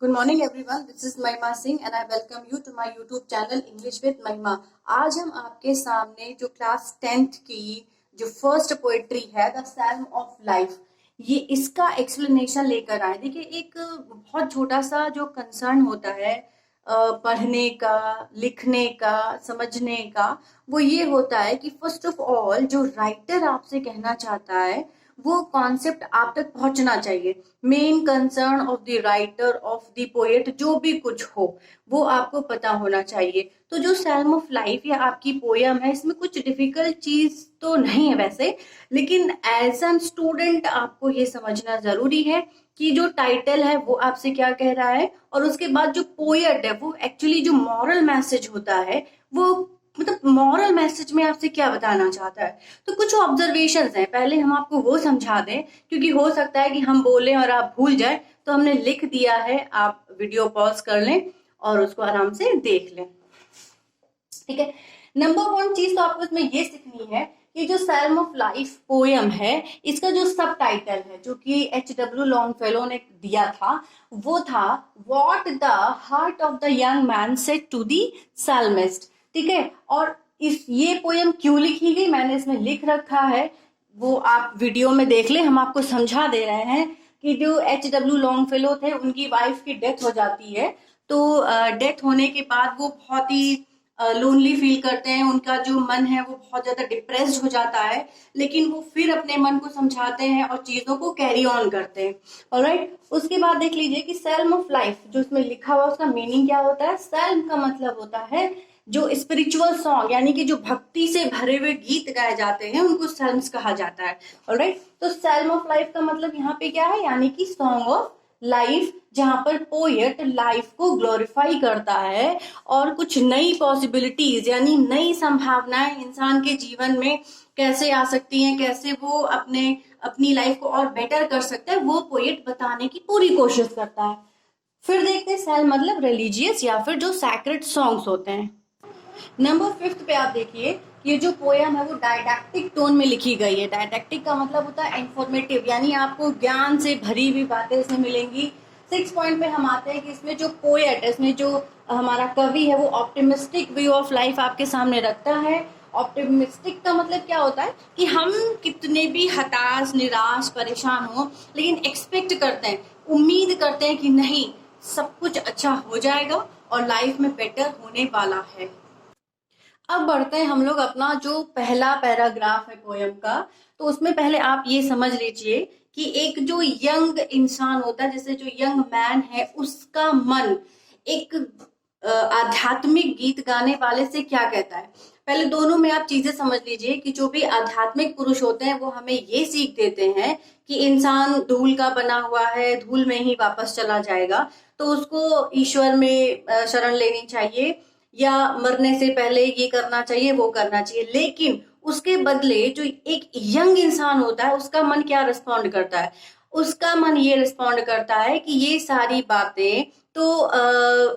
Good morning everyone. This is Mahima Singh and I welcome you to my YouTube channel English with Mahima. आज हम आपके सामने जो class 10th की जो फर्स्ट पोएट्री है द साल्म ऑफ लाइफ, ये इसका एक्सप्लेनेशन लेकर आए। देखिए, एक बहुत छोटा सा जो कंसर्न होता है पढ़ने का, लिखने का, समझने का, वो ये होता है कि फर्स्ट ऑफ ऑल जो राइटर आपसे कहना चाहता है वो कॉन्सेप्ट आप तक पहुंचना चाहिए। Main concern of the writer of the poet जो भी कुछ हो वो आपको पता होना चाहिए। तो जो साल्म ऑफ लाइफ या आपकी पोयम है, इसमें कुछ डिफिकल्ट चीज तो नहीं है वैसे, लेकिन एज एन स्टूडेंट आपको ये समझना जरूरी है कि जो टाइटल है वो आपसे क्या कह रहा है, और उसके बाद जो पोएट है वो एक्चुअली जो मॉरल मैसेज होता है वो मतलब मॉरल मैसेज में आपसे क्या बताना चाहता है। तो कुछ ऑब्जर्वेशंस हैं, पहले हम आपको वो समझा दें, क्योंकि हो सकता है कि हम बोलें और आप भूल जाए। तो हमने लिख दिया है, आप वीडियो पॉज कर लें और उसको आराम से देख लें। ठीक है, नंबर वन चीज तो आपको इसमें ये सीखनी है कि जो साल्म ऑफ लाइफ पोयम है, इसका जो सब टाइटल है जो कि H.W. लॉन्गफेलो ने दिया था वो था what the heart of the young man said to the psalmist. ठीक है, और ये पोयम क्यों लिखी गई मैंने इसमें लिख रखा है, वो आप वीडियो में देख ले। हम आपको समझा दे रहे हैं कि जो H.W. लॉन्गफेलो थे उनकी वाइफ की डेथ हो जाती है। तो डेथ होने के बाद वो बहुत ही लोनली फील करते हैं, उनका जो मन है वो बहुत ज्यादा डिप्रेस्ड हो जाता है, लेकिन वो फिर अपने मन को समझाते हैं और चीजों को कैरी ऑन करते हैं। ऑलराइट, उसके बाद देख लीजिए कि साल्म ऑफ लाइफ जो इसमें लिखा हुआ उसका मीनिंग क्या होता है। साल्म का मतलब होता है जो स्पिरिचुअल सॉन्ग, यानी कि जो भक्ति से भरे हुए गीत गाए जाते हैं उनको साल्म्स कहा जाता है। ऑलराइट, तो साल्म ऑफ लाइफ का मतलब यहाँ पे क्या है, यानी कि सॉन्ग ऑफ लाइफ, जहां पर पोएट लाइफ को ग्लोरीफाई करता है और कुछ नई पॉसिबिलिटीज यानी नई संभावनाएं इंसान के जीवन में कैसे आ सकती हैं, कैसे वो अपनी लाइफ को और बेटर कर सकता है, वो पोएट बताने की पूरी कोशिश करता है। फिर देखते हैं साल्म मतलब रिलीजियस या फिर जो सैक्रेड सॉन्ग्स होते हैं। नंबर 5 पे आप देखिए, ये जो पोयम है वो डायडैक्टिक टोन में लिखी गई है। डायडैक्टिक का मतलब होता है इंफॉर्मेटिव, यानी आपको ज्ञान से भरी हुई बातें इसमें मिलेंगी। 6 पॉइंट पे हम आते हैं कि इसमें जो पोएट है, इसमें जो हमारा कवि है वो ऑप्टिमिस्टिक व्यू ऑफ लाइफ आपके सामने रखता है। ऑप्टिमिस्टिक का मतलब क्या होता है कि हम कितने भी हताश, निराश, परेशान हो, लेकिन एक्सपेक्ट करते हैं, उम्मीद करते हैं कि नहीं, सब कुछ अच्छा हो जाएगा और लाइफ में बेटर होने वाला है। अब बढ़ते हैं हम लोग अपना जो पहला पैराग्राफ है पोयम का। तो उसमें पहले आप ये समझ लीजिए कि एक जो यंग इंसान होता है, जैसे जो यंग मैन है, उसका मन एक आध्यात्मिक गीत गाने वाले से क्या कहता है। पहले दोनों में आप चीजें समझ लीजिए कि जो भी आध्यात्मिक पुरुष होते हैं वो हमें ये सीख देते हैं कि इंसान धूल का बना हुआ है, धूल में ही वापस चला जाएगा, तो उसको ईश्वर में शरण लेनी चाहिए या मरने से पहले ये करना चाहिए, वो करना चाहिए। लेकिन उसके बदले जो एक यंग इंसान होता है उसका मन क्या रिस्पॉन्ड करता है, उसका मन ये रिस्पॉन्ड करता है कि ये सारी बातें तो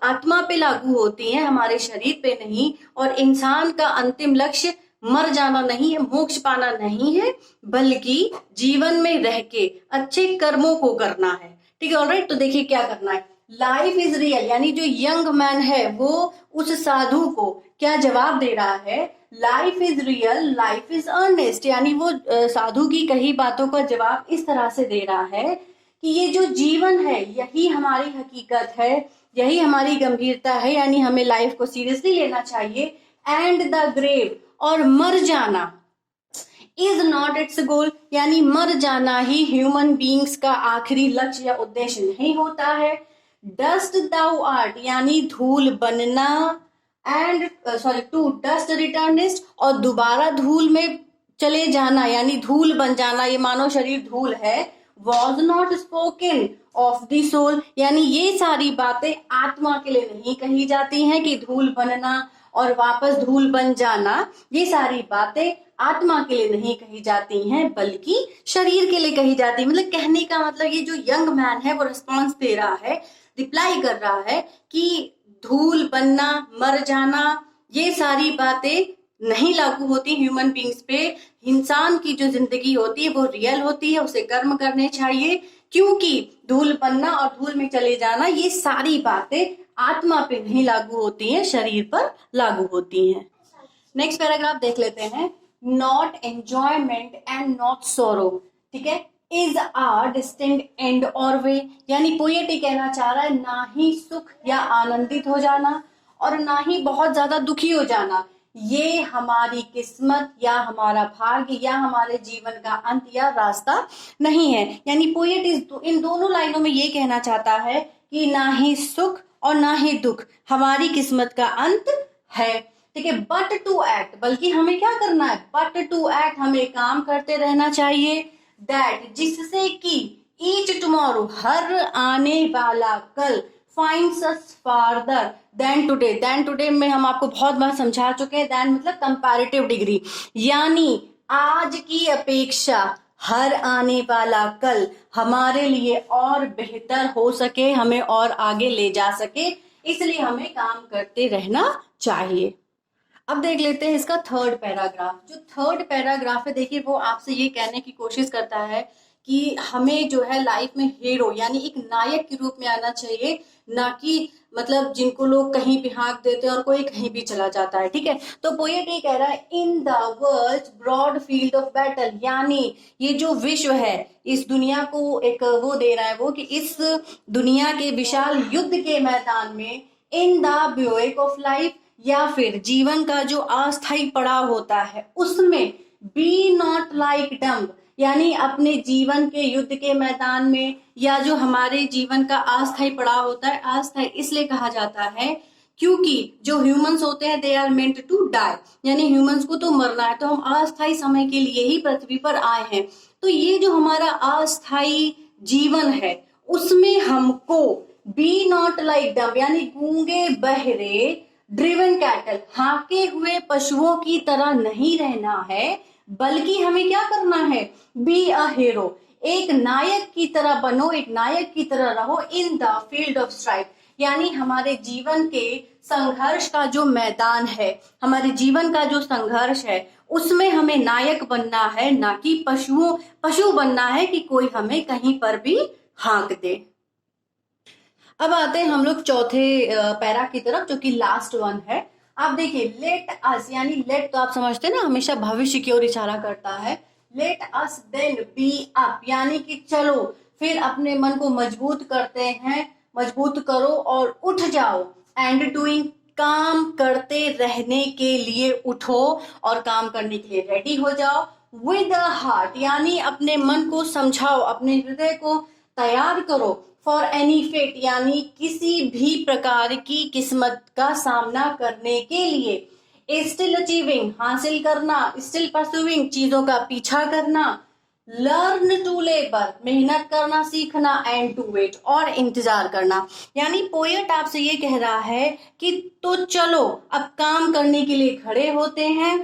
आत्मा पे लागू होती हैं, हमारे शरीर पे नहीं, और इंसान का अंतिम लक्ष्य मर जाना नहीं है, मोक्ष पाना नहीं है, बल्कि जीवन में रह के अच्छे कर्मों को करना है। ठीक है, ऑलराइट। तो देखिए क्या करना है। लाइफ इज रियल, यानी जो यंग मैन है वो उस साधु को क्या जवाब दे रहा है, life is real, life is earnest, यानी वो साधु की कही बातों का जवाब इस तरह से दे रहा है कि ये जो जीवन है यही हमारी हकीकत है, यही हमारी गंभीरता है, यानी हमें लाइफ को सीरियसली लेना चाहिए। एंड द ग्रेव, और मर जाना, इज नॉट इट्स गोल, यानी मर जाना ही ह्यूमन बींग्स का आखिरी लक्ष्य या उद्देश्य नहीं होता है। डस्ट दाउ आर्ट, यानी धूल बनना, एंड टू डस्ट रिटर्निस्ट, और दोबारा धूल में चले जाना यानी धूल बन जाना, ये मानव शरीर धूल है। Was not spoken of the soul, यानी ये सारी बातें आत्मा के लिए नहीं कही जाती हैं कि धूल बनना और वापस धूल बन जाना, ये सारी बातें आत्मा के लिए नहीं कही जाती हैं बल्कि शरीर के लिए कही जाती है। मतलब कहने का मतलब ये जो यंग मैन है वो रिस्पॉन्स दे रहा है, रिप्लाई कर रहा है कि धूल बनना, मर जाना, ये सारी बातें नहीं लागू होती ह्यूमन बींग्स पे। इंसान की जो जिंदगी होती है वो रियल होती है, उसे कर्म करने चाहिए, क्योंकि धूल बनना और धूल में चले जाना ये सारी बातें आत्मा पे नहीं लागू होती हैं, शरीर पर लागू होती हैं। नेक्स्ट पैराग्राफ देख लेते हैं। Not enjoyment and not sorrow, ठीक है, इज आ डिस्टिंक्ट एंड और वे, यानी पोएट ये कहना चाह रहा है ना ही सुख या आनंदित हो जाना और ना ही बहुत ज्यादा दुखी हो जाना ये हमारी किस्मत या हमारा भाग्य या हमारे जीवन का अंत या रास्ता नहीं है। यानी पोएट इन दोनों लाइनों में ये कहना चाहता है कि ना ही सुख और ना ही दुख हमारी किस्मत का अंत है, ठीक है। बट टू एक्ट, बल्कि हमें क्या करना है, बट टू एक्ट, हमें काम करते रहना चाहिए, दैट, जिससे कि ईच टुमारो, हर आने वाला कल, finds us farther than today. Then today में हम आपको बहुत बार समझा चुके हैं, देन मतलब कंपैरेटिव डिग्री, यानी आज की अपेक्षा हर आने वाला कल हमारे लिए और बेहतर हो सके, हमें और आगे ले जा सके, इसलिए हमें काम करते रहना चाहिए। अब देख लेते हैं इसका थर्ड पैराग्राफ। जो थर्ड पैराग्राफ है देखिए वो आपसे ये कहने की कोशिश करता है कि हमें जो है लाइफ में हीरो यानी एक नायक के रूप में आना चाहिए, ना कि मतलब जिनको लोग कहीं भी हाँक देते हैं और कोई कहीं भी चला जाता है, ठीक है। तो पोएट ये कह रहा है in the world broad field of battle, यानी ये जो विश्व है इस दुनिया को एक वो दे रहा है वो कि इस दुनिया के विशाल युद्ध के मैदान में, in the bivouac of life, या फिर जीवन का जो अस्थायी पड़ाव होता है उसमें, बी नॉट लाइक डम्ब, यानी अपने जीवन के युद्ध के मैदान में या जो हमारे जीवन का अस्थायी पड़ाव होता है, अस्थायी इसलिए कहा जाता है क्योंकि जो ह्यूमंस होते हैं they are meant to die, यानी ह्यूमंस को तो मरना है, तो हम अस्थायी समय के लिए ही पृथ्वी पर आए हैं। तो ये जो हमारा अस्थायी जीवन है उसमें हमको बी नॉट लाइक डम्ब, यानी गूंगे बहरे, ड्रिवन कैटल, हाके हुए पशुओं की तरह नहीं रहना है, बल्कि हमें क्या करना है, बी अ हीरो, एक नायक की तरह बनो, एक नायक की तरह रहो, in the field of strife, यानी हमारे जीवन के संघर्ष का जो मैदान है, हमारे जीवन का जो संघर्ष है उसमें हमें नायक बनना है, ना कि पशु बनना है कि कोई हमें कहीं पर भी हाँक दे। अब आते हैं हम लोग चौथे पैरा की तरफ जो कि लास्ट वन है। आप देखिए लेट अस, यानी लेट तो आप समझते हैं ना हमेशा भविष्य की ओर इशारा करता है, let us then be up, यानी कि चलो फिर अपने मन को मजबूत करते हैं, मजबूत करो और उठ जाओ, एंड डूइंग, काम करते रहने के लिए उठो और काम करने के लिए रेडी हो जाओ, विद अ हार्ट, यानी अपने मन को समझाओ, अपने हृदय को तैयार करो, फॉर एनी फेट, यानी किसी भी प्रकार की किस्मत का सामना करने के लिए, स्टिल अचीविंग, हासिल करना, स्टिल परस्यूइंग, चीजों का पीछा करना, लर्न टू लेबर, मेहनत करना सीखना, एंड टू वेट, और इंतजार करना। यानी पोएट आपसे ये कह रहा है कि तो चलो अब काम करने के लिए खड़े होते हैं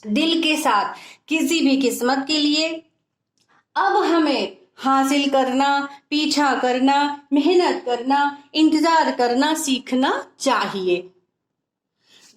दिल के साथ किसी भी किस्मत के लिए। अब हमें हासिल करना, पीछा करना, मेहनत करना, इंतजार करना सीखना चाहिए।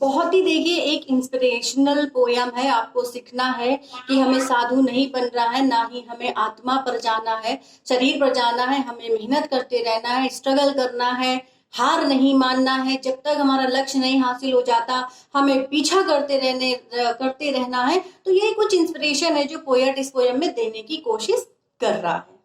बहुत ही देखिए एक इंस्पिरेशनल पोयम है, आपको सीखना है कि हमें साधु नहीं बन रहा है, ना ही हमें आत्मा पर जाना है, शरीर पर जाना है, हमें मेहनत करते रहना है, स्ट्रगल करना है, हार नहीं मानना है, जब तक हमारा लक्ष्य नहीं हासिल हो जाता हमें पीछा करते रहना है। तो ये कुछ इंस्पिरेशन है जो पोएट इस पोयम में देने की कोशिश कर रहा है।